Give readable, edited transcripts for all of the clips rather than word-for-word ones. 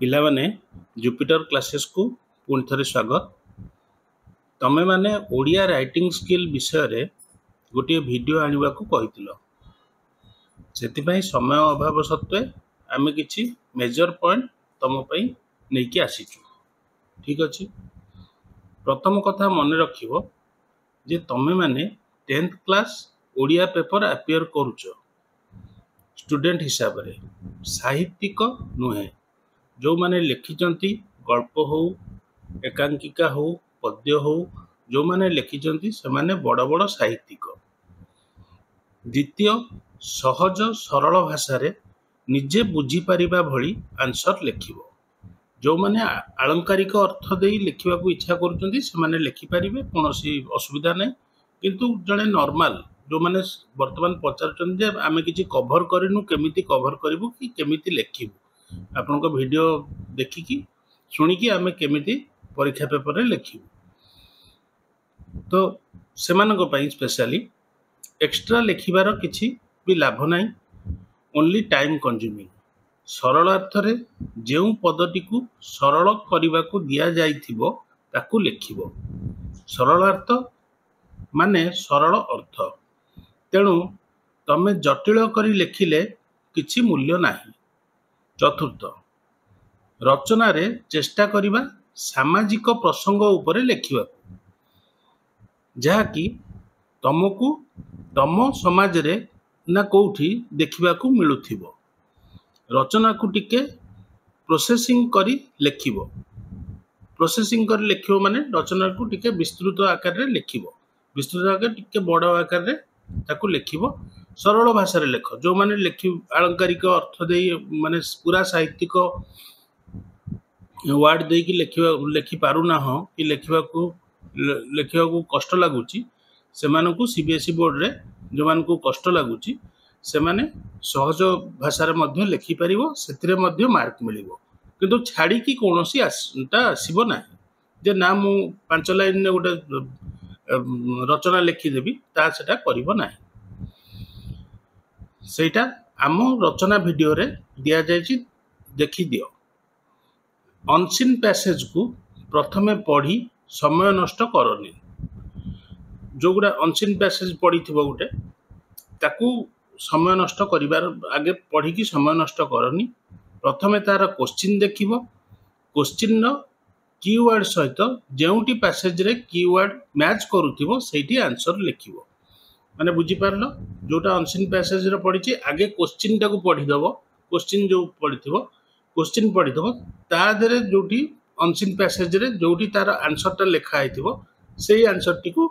पिलामाने Jupiter classes को पुणी थे स्वागत। तमे माने ओडिया राइटिंग स्किल विषय रे गोटे वीडियो आनिबा को कहितिलो, सेतिपई समय अभाव सत्वे आमे किछि मेजर पॉइंट तम पई नेकी आसीचु। ठीक अछि। प्रथम कथा मन रखिबो जे तमे माने 10th class Odia paper appear करूचो स्टूडेंट हिसाब रे, साहित्यिक नुहे। जो माने लिखिचंती गल्प हो, एकांकिका हो, पद्य हो, जो माने लिखिचंती से माने बड़ बड़ साहित्यिक। द्वितीय, सहज सरल भाषा रे निजे बुझी परिबा भली आंसर लिखिबो। जो माने आलंकारिक अर्थ देई लिखिबा को इच्छा करूचंती से माने लिखि परिबे, कोनोसी असुविधा नै। किंतु जणे नॉर्मल जो माने वर्तमान पचारचंती जे आमे किछि कवर करिनु, केमिति कवर करिवु कि केमिति लिखिबु, आपण को वीडियो देखि कि सुनी कि आमे केमिति परीक्षा पेपर रे लिखिबु। तो सेमानक पई स्पेशली एक्स्ट्रा लिखिबार किछि भी लाभ नै, ओनली टाइम कंज्यूमिंग। सरल अर्थ रे जेउ पदटी को सरल करिबा को दिया जाइथिबो ताकू लिखिबो। सरल अर्थ माने सरल अर्थ, तेणु तमे जटिल करी लिखिले किछि मूल्य नाही। चतुर्थ, रचना रे चेष्टा करिबा सामाजिक प्रसंग उपरे लिखिबा, जहा कि तमको तम समाज रे ना कोठी देखिबा को मिलुथिबो। रचना को टिके प्रोसेसिंग करी लिखिबो। प्रोसेसिंग करी लिखिबो माने रचना को टिके विस्तृत आकार रे लिखिबो, विस्तृत आकार टिके बड़ आकार रे ताकू लिखिबो। सरल भाषा रे लिख, जो माने लिखि आलंकारिक अर्थ दे माने पूरा साहित्यिक वर्ड दे कि लिखि पारु ना हो कि लिखिबा को कष्ट लागुची, से मानकू सीबीएसई बोर्ड रे जो मानकू कष्ट लागुची से माने सहज भाषा रे मध्य लिखि परिबो, सेतिरे मध्य मार्क मिलिबो। किंतु छाड़ी कि कोनोसी ता आसीबो ना जे ना मु 5 लाइन ने गोटे रचना लिखि देबी ता सेटा करिवो ना। सेटा आम रचना वीडियो रे दिया जायछि, देखि दियो। अनसीन पैसेज को प्रथमे पढ़ी समय नष्ट करनी। जो गुड़ा अनसीन पैसेज पढ़ी थी गोटे ताकू समय नष्ट करिबार आगे पढ़ी कि समय नष्ट करनी। प्रथमे तार क्वेश्चन देखिबो, क्वेश्चन नो कीवर्ड सहित जेउटी पैसेज रे कीवर्ड मैच करूथिबो सेठी आंसर लिखिबो। माने बुझी पारलो, जोटा अनसीन पैसेज रे पढ़ी आगे क्वेश्चन टाकू पढ़ी दबो। क्वेश्चन जो पढ़िथिबो क्वेश्चन पढ़ी दबो, ता देरे जोटी अनसीन पैसेज रे जोटी तार आंसर टा लिखा आइथिबो सेही आंसर टी को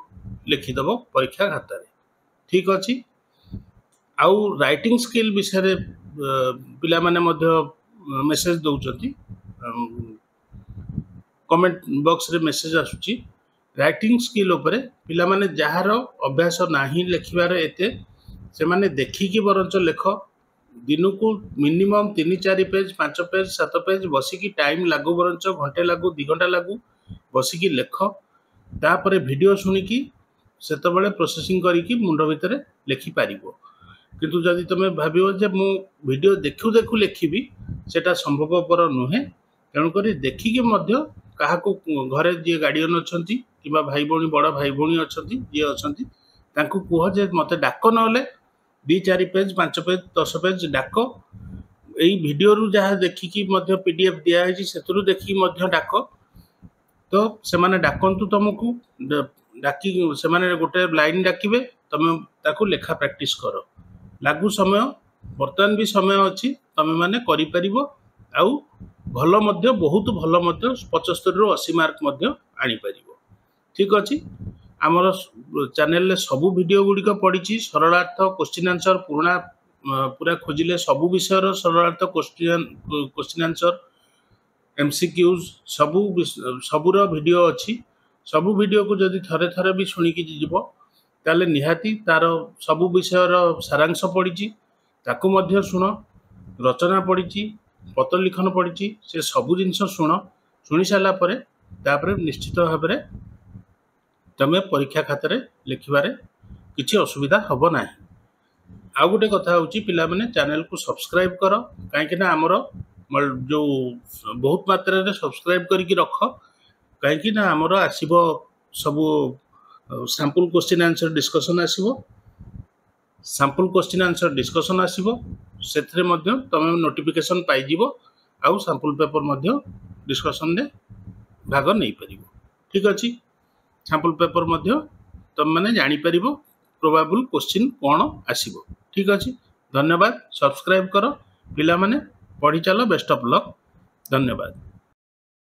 लिखि दबो परीक्षा खाता रे। ठीक अछि। आउ राइटिंग स्किल विषय रे पिला माने मध्य मेसेज दउचंती, कमेंट बॉक्स रे मेसेज आसुची। राइटिंग स्किल उपरे पिला माने जहार अभ्यास नाही लिखिबार एते से माने देखि कि बरंच लेख। दिन को मिनिमम 3-4 पेज, 5 पेज, 7 पेज बसिकी टाइम लागू, बरंच घंटे लागू, 2 घंटा लागू बसिकी लेख। तापरे वीडियो सुनिकी सेते बेले प्रोसेसिंग करिकी मुंड भितरे लिखि पारिबो। किंतु जदि तमे भाबियो जे मु वीडियो देखु देखु लिखिबी, सेटा संभवपर नुहे। तेणु करी देखिकी मध्य काहाको घरे जे गार्डियन अछंती किबा भाई भौणी बड़ भाई भौणी अछंती जे अछंती तांकू कुह जे मते डाक नले 2-4 पेज, 5 पेज, 10 पेज डाक। एई वीडियो रु जहा देखिकी मध्य पीडीएफ दिया है सेतरु देखिकी मध्य डाक। तो से माने डाकंतु तुमको डाकी से माने गोटे लाइन डाकिबे, तमे ताकू लेखा प्रैक्टिस करो। लागू समय वर्तमान भी समय अछि, तमे माने करि परिबो। आउ भलो मध्य बहुत भलो मध्य 75 रु 80 मार्क मध्य आनी परिबो। ठीक अछि। आमर चैनल रे सबु वीडियो गुडी को पडिछि। सरलार्थ क्वेश्चन आंसर पूरा खोजिले सबु विषय रो सरलार्थ क्वेश्चन आंसर एमसीक्यूज सबुर वीडियो अच्छी। सबु वीडियो को जदि थरे थरे भी शुणिकी जीव ताले निहाती तार सबु विषय सारांश पड़ी ताकू मध्य शुण। रचना पड़ी, पत्र लिखन पड़ी, से सबु जिनस शुणी सारा तापर निश्चित भाव में तमें परीक्षा खातर लिखबारे किसी असुविधा हम ना। आउ गोटे कथा हूँ, पिला माने चैनल को सब्सक्राइब कर, कहीं आमर जो बहुत मात्रा रे सब्सक्राइब करके रख कहीं ना आमर आसब सब सैंपल क्वेश्चन आंसर डिस्कशन आसब सैंपल क्वेश्चन आंसर डिस्कशन आसब से तुम नोटिफिकेशन पाइब आउ सैंपल पेपर डिस्कशन में भाग नहीं पार ठीक अच्छे सैंपल पेपर तुम मैंने जापर प्रोबेबल क्वेश्चन कौन आसब ठीक अच्छे धन्यवाद सब्सक्राइब कर पिला माने पढ़ी चलो बेस्ट ऑफ लक धन्यवाद।